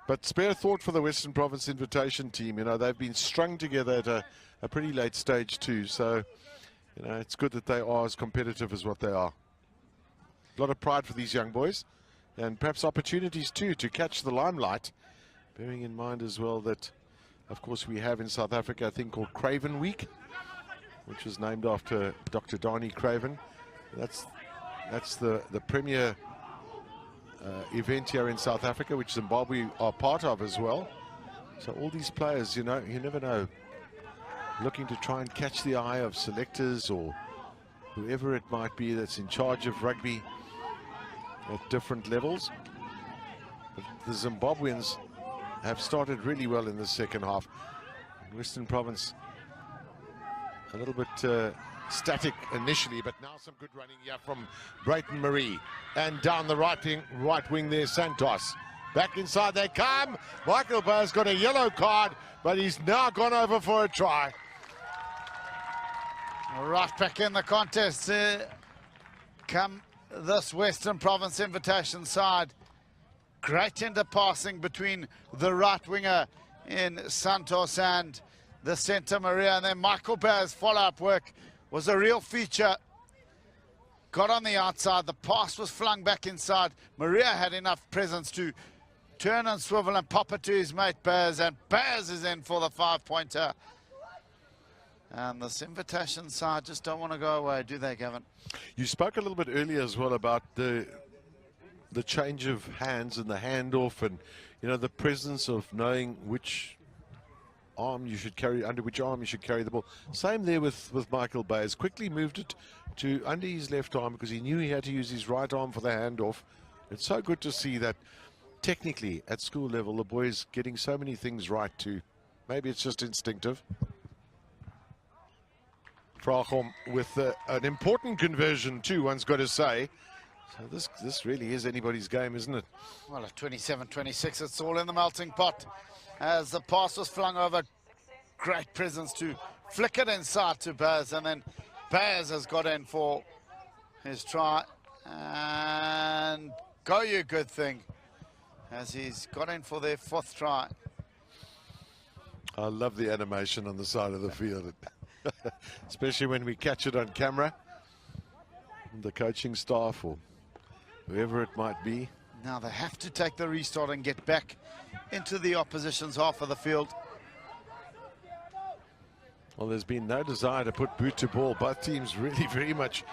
But spare thought for the Western Province Invitation team. You know, they've been strung together at a pretty late stage too. So, you know, it's good that they are as competitive as what they are. A lot of pride for these young boys, and perhaps opportunities too to catch the limelight. Bearing in mind as well that, of course, we have in South Africa a thing called Craven Week, which was named after Dr. Donnie Craven. That's the premier event here in South Africa, which Zimbabwe are part of as well. So all these players, you know, you never know, looking to try and catch the eye of selectors or whoever it might be that's in charge of rugby at different levels. But the Zimbabweans have started really well in the second half. Western Province a little bit static initially, but now some good running here from Brayton Marie. And down the right wing there, Santos. Back inside they come. Michael Beyer's got a yellow card, but he's now gone over for a try. Right back in the contest. Come this Western Province Invitation side. Great interpassing between the right winger in Santos and the centre Maria, and then Michael Beyer's follow-up work was a real feature. Got on the outside, the pass was flung back inside. Maria had enough presence to turn and swivel and pop it to his mate Beyers, and Beyers is in for the 5-pointer. And this Invitation side just don't want to go away, do they, Gavin? You spoke a little bit earlier as well about the change of hands and the handoff, and you know, the presence of knowing which arm you should carry, under which arm you should carry the ball. Same there with Michael Beyers. Quickly moved it to under his left arm because he knew he had to use his right arm for the handoff. It's so good to see that technically at school level the boys getting so many things right too. Maybe it's just instinctive. Frachom with an important conversion too, one's got to say. So this really is anybody's game, isn't it? Well, at 27-26, it's all in the melting pot. As the pass was flung over, great presence to flick it inside to Beyers, and then Beyers has got in for his try. And go you good thing, as he's got in for their 4th try. I love the animation on the side of the field, especially when we catch it on camera. The coaching staff or whoever it might be. Now they have to take the restart and get back into the opposition's half of the field. Well, there's been no desire to put boot to ball. Both teams really very much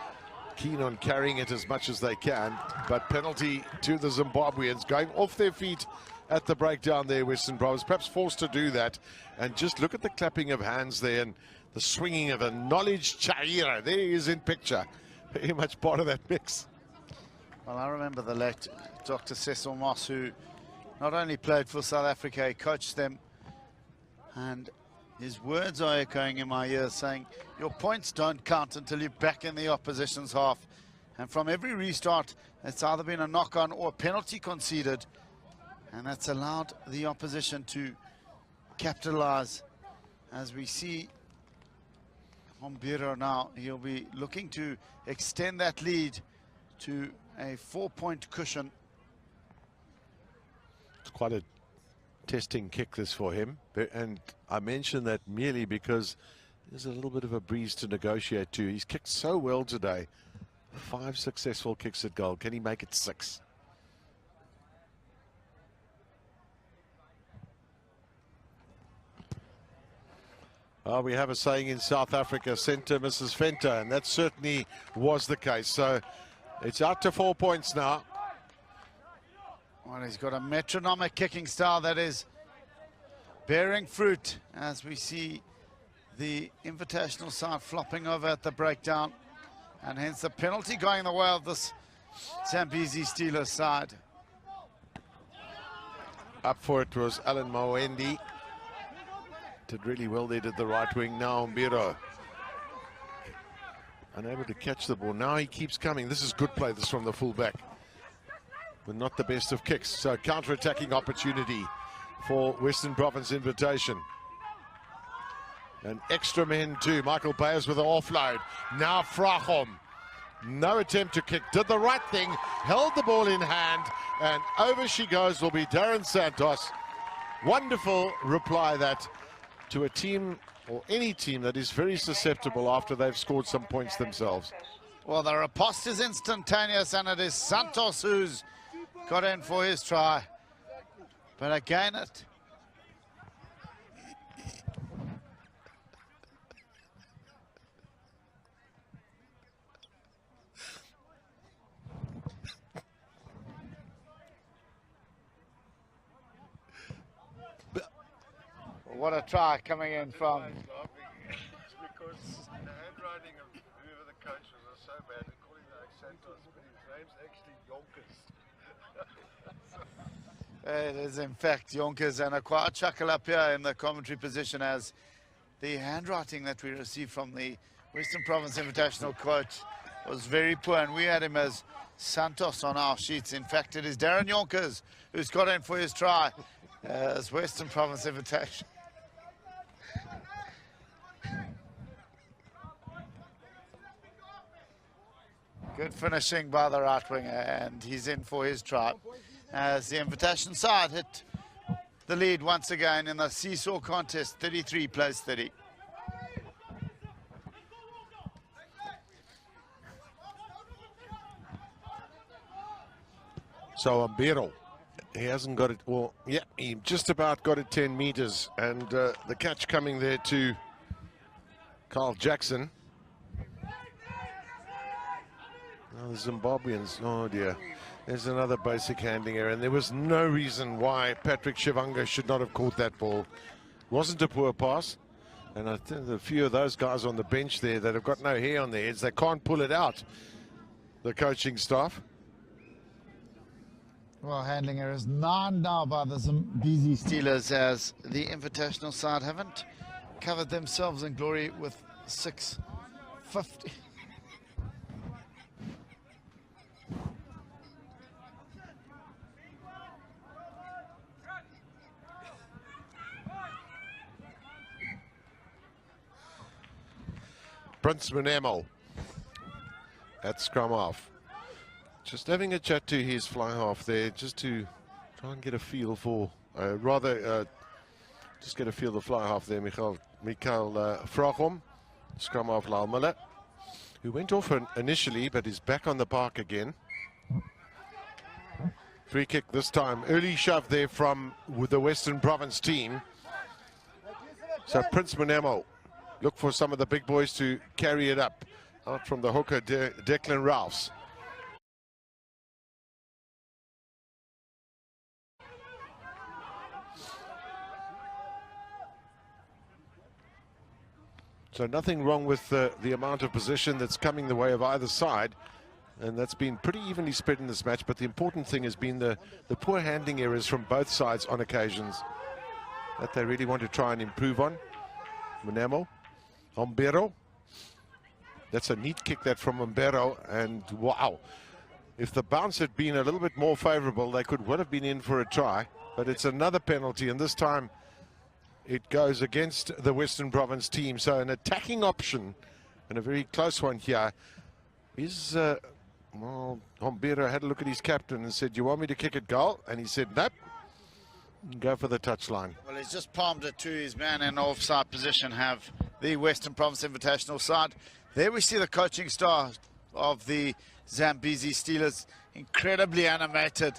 keen on carrying it as much as they can. But penalty to the Zimbabweans, going off their feet at the breakdown there, Western Province, perhaps forced to do that. And just look at the clapping of hands there and the swinging of a Knowledge Chaira. There he is in picture. Very much part of that mix. Well, I remember the late Dr. Cecil Moss, who not only played for South Africa, he coached them. And his words are echoing in my ears, saying, your points don't count until you're back in the opposition's half. And from every restart, it's either been a knock-on or a penalty conceded. And that's allowed the opposition to capitalize. As we see Hombiro now, he'll be looking to extend that lead to a 4-point cushion. It's quite a testing kick this for him, and I mention that merely because there's a little bit of a breeze to negotiate too. He's kicked so well today. 5 successful kicks at goal. Can he make it 6? We have a saying in South Africa, centre Mrs. Venter, and that certainly was the case. So it's out to 4 points now. Well, he's got a metronomic kicking style that is bearing fruit, as we see the invitational side flopping over at the breakdown, and hence the penalty going the way of this Zambezi Steelers side. Up for it was Alan Mawendi. Did really well there, did the right wing. Now Mbiro unable to catch the ball. Now he keeps coming. This is good play, this from the fullback, but not the best of kicks. So counter-attacking opportunity for Western Province Invitation. And extra men too. Michael Beyers with an offload. Now Frachom. No attempt to kick. Did the right thing. Held the ball in hand. And over she goes will be Darren Santos. Wonderful reply that to a team or any team that is very susceptible after they've scored some points themselves. Well, the riposte is instantaneous, and it is Santos who's got in for his try. But again, it... What a try coming in from... It's because the handwriting of whoever the coach was so bad, we call him like Santos, but his name's actually Yonkers. It is in fact Yonkers, and a quiet chuckle up here in the commentary position as the handwriting that we received from the Western Province Invitational coach was very poor, and we had him as Santos on our sheets. In fact, it is Darren Yonkers who's got in for his try as Western Province Invitation. Good finishing by the right winger, and he's in for his try as the Invitation side hit the lead once again in the seesaw contest. 33 plays 30. So Mbero, he hasn't got it. Well, yeah, he just about got it 10 meters, and the catch coming there to Carl Jackson. Oh, the Zimbabweans, oh dear. There's another basic handling error, and there was no reason why Patrick Shivanga should not have caught that ball. Wasn't a poor pass, and I think a few of those guys on the bench there that have got no hair on their heads, they can't pull it out, the coaching staff. Well, handling errors 9 now by the Zambezi Steelers, as the Invitational side haven't covered themselves in glory with 650. Prince Manamo at scrum half. Just having a chat to his fly half there, just to try and get a feel for, just get a feel of the fly half there, Mikael Frachom, scrum half Lyle Miller, who went off initially but is back on the park again. Free kick this time, early shove there from the Western Province team. So Prince Manamo, look for some of the big boys to carry it up. Out from the hooker, Declan Rouse. So nothing wrong with the amount of position that's coming the way of either side. And that's been pretty evenly spread in this match. But the important thing has been the poor handling errors from both sides on occasions that they really want to try and improve on. Manamo. Mbero. That's a neat kick that from Mbero, and wow, if the bounce had been a little bit more favorable, they could well have been in for a try, but it's another penalty, and this time it goes against the Western Province team. So an attacking option, and a very close one here, is well, Mbero had a look at his captain and said, "You want me to kick it goal?" And he said, "Nope, go for the touchline." Well, he's just palmed it to his man in offside position, have the Western Province Invitational side. There we see the coaching star of the Zambezi Steelers, incredibly animated.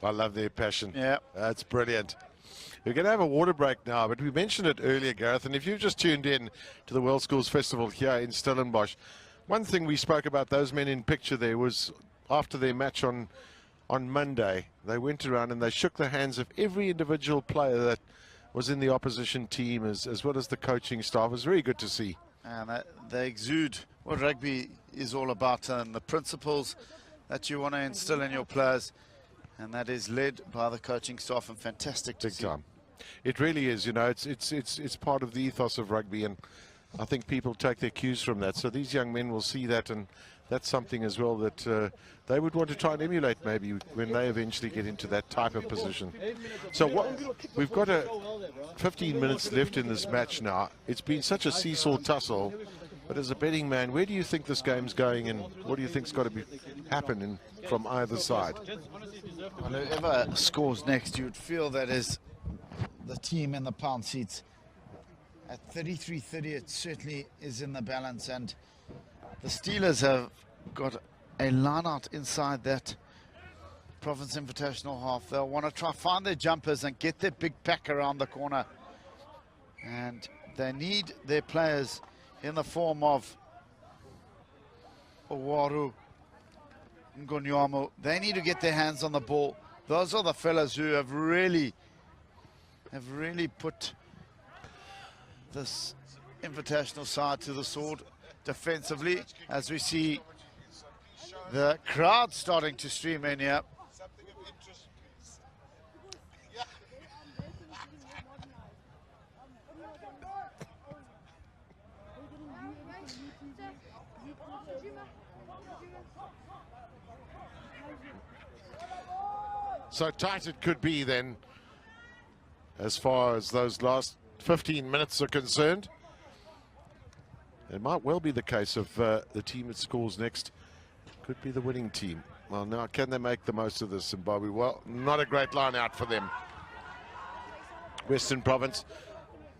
I love their passion. Yeah. That's brilliant. We're going to have a water break now, but we mentioned it earlier, Gareth, and if you've just tuned in to the World Schools Festival here in Stellenbosch, one thing we spoke about those men in picture there was after their match on Monday, they went around and they shook the hands of every individual player that was in the opposition team, as well as the coaching staff. It was very good to see. And they exude what rugby is all about, and the principles that you want to instill in your players, and that is led by the coaching staff, and fantastic to see. Big time. It really is, you know, it's part of the ethos of rugby, and I think people take their cues from that. So these young men will see that, and that's something as well that they would want to try and emulate maybe when they eventually get into that type of position. So we've got 15 minutes left in this match now. It's been such a seesaw tussle, but as a betting man, where do you think this game's going, and what do you think's got to happen from either side? Well, whoever scores next, you would feel that is the team in the pound seats. At 33-30, it certainly is in the balance, and the Steelers have got a line out inside that Province Invitational half. They'll want to try find their jumpers and get their big pack around the corner, and they need their players in the form of Owaru, Ngonyamo. They need to get their hands on the ball. Those are the fellas who have really put this Invitational side to the sword defensively, as we see the crowd starting to stream in here. So tight it could be then, as far as those last 15 minutes are concerned. It might well be the case of the team that scores next could be the winning team. Well, now can they make the most of this, Zimbabwe? Well, not a great line out for them. Western Province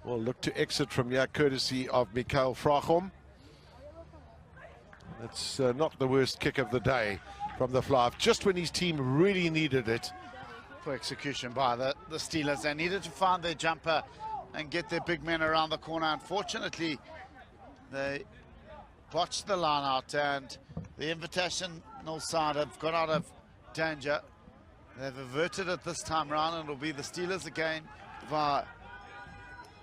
will look to exit from here courtesy of Mikael Frachom. It's not the worst kick of the day from the fly, just when his team really needed it. For execution by the Steelers. They needed to find their jumper and get their big men around the corner. Unfortunately, they botched the line out, and the Invitational side have got out of danger. They've averted it this time round, and it'll be the Steelers again via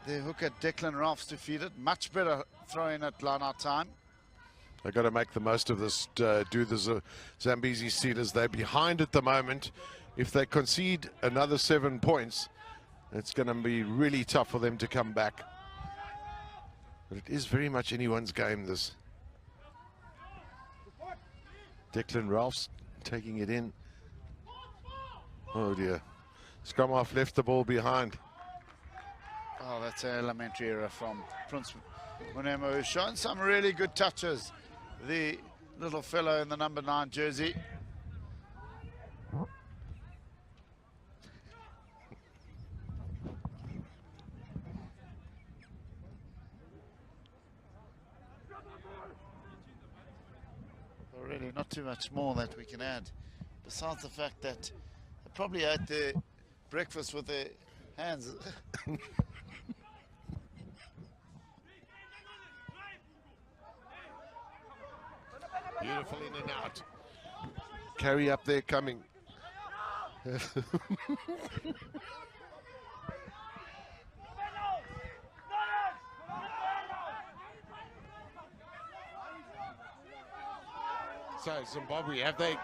their hooker Declan Ralphs to feed it. Much better throwing at line out time. They've got to make the most of this, do the Zambezi Steelers. They're behind at the moment. If they concede another 7 points, it's going to be really tough for them to come back. But it is very much anyone's game, this. Declan Ralphs taking it in. Oh dear. Scrum half left the ball behind. Oh, that's an elementary error from Prince Monemo, who's shown some really good touches. The little fellow in the number 9 jersey. Really not too much more that we can add, besides the fact that they probably ate their breakfast with their hands. Beautiful in and out. Carry up there coming. So Zimbabwe, have they,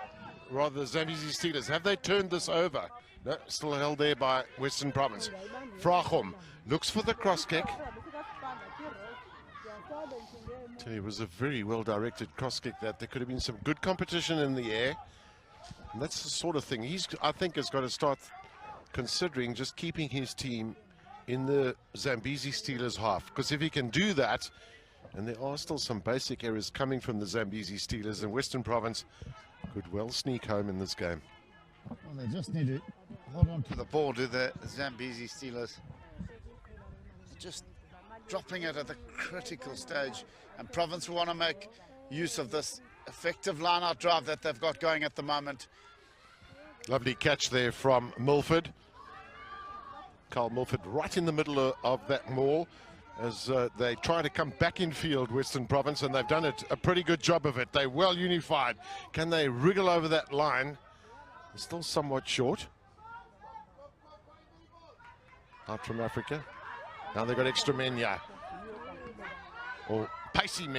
rather the Zambezi Steelers, have they turned this over? No, still held there by Western Province. Frachom looks for the cross kick. Tell you, it was a very well-directed cross kick that there could have been some good competition in the air. And that's the sort of thing he's, I think, has got to start considering, just keeping his team in the Zambezi Steelers half. Because if he can do that, and there are still some basic errors coming from the Zambezi Steelers, and Western Province could well sneak home in this game. Well, they just need to hold on to the ball, do the Zambezi Steelers. Just dropping it at the critical stage, and Province will want to make use of this effective line-out drive that they've got going at the moment. Lovely catch there from Milford. Carl Milford right in the middle of that maul as they try to come back in field, Western Province, and they've done a pretty good job of it. They're well unified. Can they wriggle over that line? They're still somewhat short. Out from Africa. Now they've got extra men, yeah. Or pacey men.